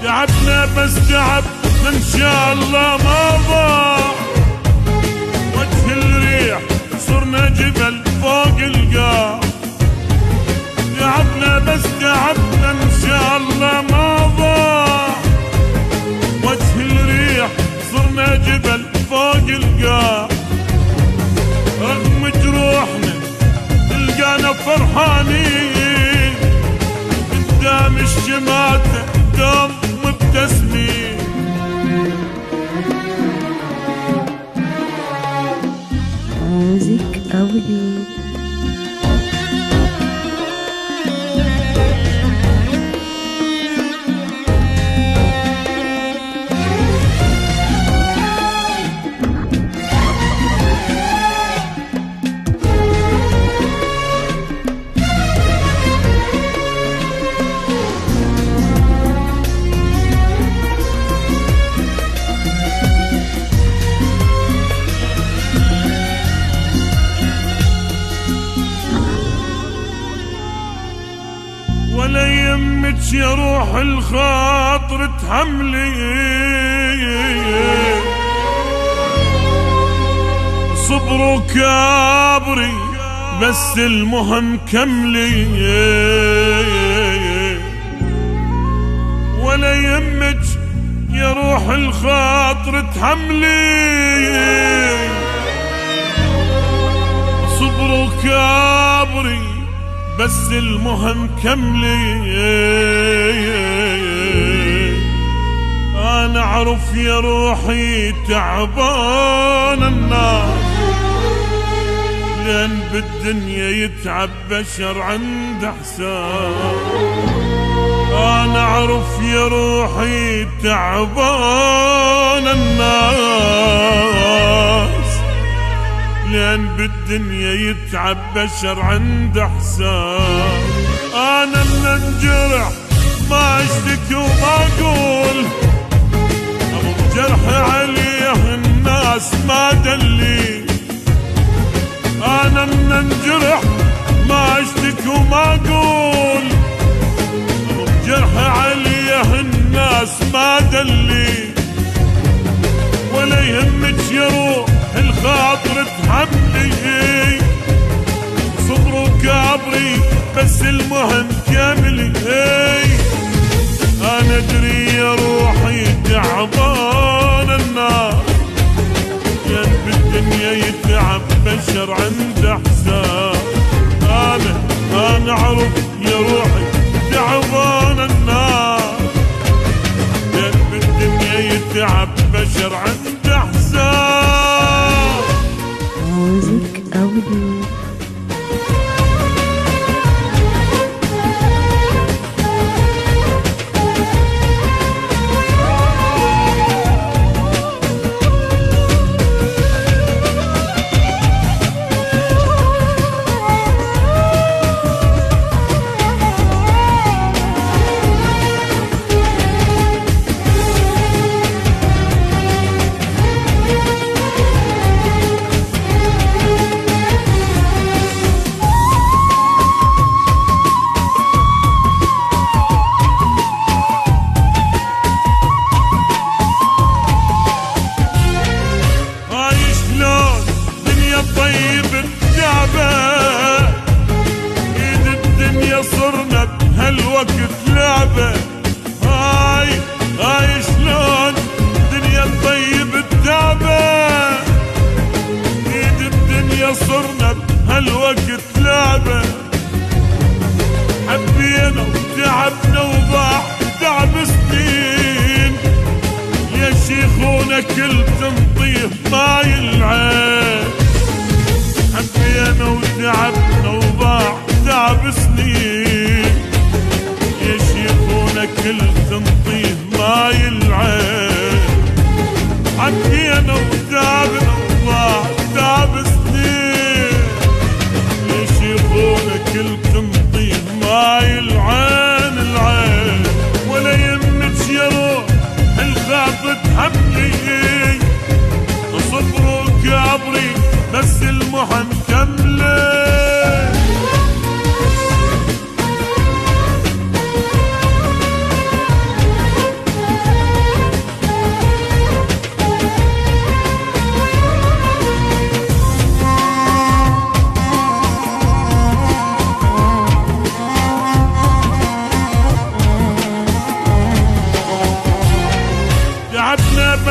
تعبنا بس تعبنا ان شاء الله ما ضاع، وجه الريح صرنا جبل فوق القاع. تعبنا بس تعبنا ان شاء الله ما ضاع، وجه الريح صرنا جبل فوق القاع. رغم جروحنا تلقانا فرحانين، قدام الشماتة دوم مبتسمين. ميوزك أودي. ولا يمك يا روح الخاطر تحملي، صبر وكابري بس المهم كملي. ولا يمك يا روح الخاطر تحملي، صبر وكابري بس المهم كملي. انا اعرف يا روحي تعبان الناس، لان بالدنيا يتعب بشر عند احسان. انا اعرف يا روحي تعبان الناس، لأن بالدنيا يتعب بشر عند احسان. انا اللي انجرح ما اشتكي وما اقول، ابو جرحي عليه الناس ما دلي. انا اللي انجرح ما اشتكي وما اقول، ابو جرحي عليه الناس ما دلي. ولا يهمك يا روح الخاطر تحملي، صبر وكابري بس المهم كاملي. انا ادري يا روحي تعبان الناس، لان بالدنيا يتعب بشر عند احسان. انا اعرف يا روحي تعبان الناس، لان بالدنيا يتعب بشر عند احسان. ميوزك أودي. صرنا بهالوقت لعبة. هاي شلون دنيا الطيب التعبة، ايد الدنيا صرنا بهالوقت لعبة. حبينا وتعبنا وضاع تعب سنين، يا شيخونا كل تنطيه ماي العين. حبينا وتعبنا وضاع تعب سنين، يا شيخونا كل تنطيه ماي العين. حكينا وتعبنا وضاع تعب سنين، يا شيخونا كل تنطيه ماي العين العين. ولا يمك يا روح الخاطر تحملي، صبر وكابري بس المهم كملي.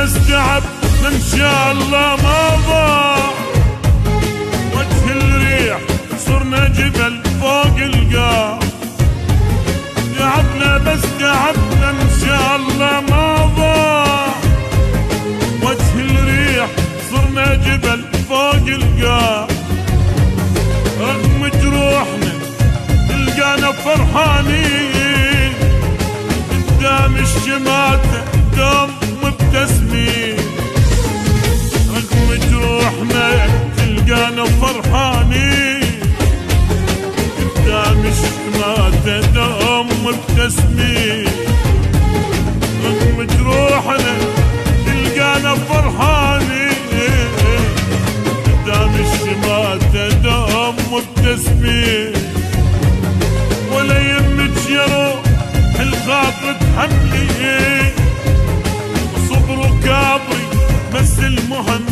بس تعب ان شاء الله ما ضاع، وجه الريح صرنا جبل فوق القاع. تعبنا بس تعبنا ان شاء الله ما ضاع، وجه الريح صرنا جبل فوق القاع. رغم جروحنا تلقانا فرحانين، قدام الشماتة دوم مبتسمين. رغم جروحنا تلقانا فرحانين، قدام الشماتة دوم مبتسمين. رغم جروحنا تلقانا فرحانين، قدام الشماتة دوم مبتسمين. ولا يمك يا روح الخاطر تحملي، صبر وكابري بس المهم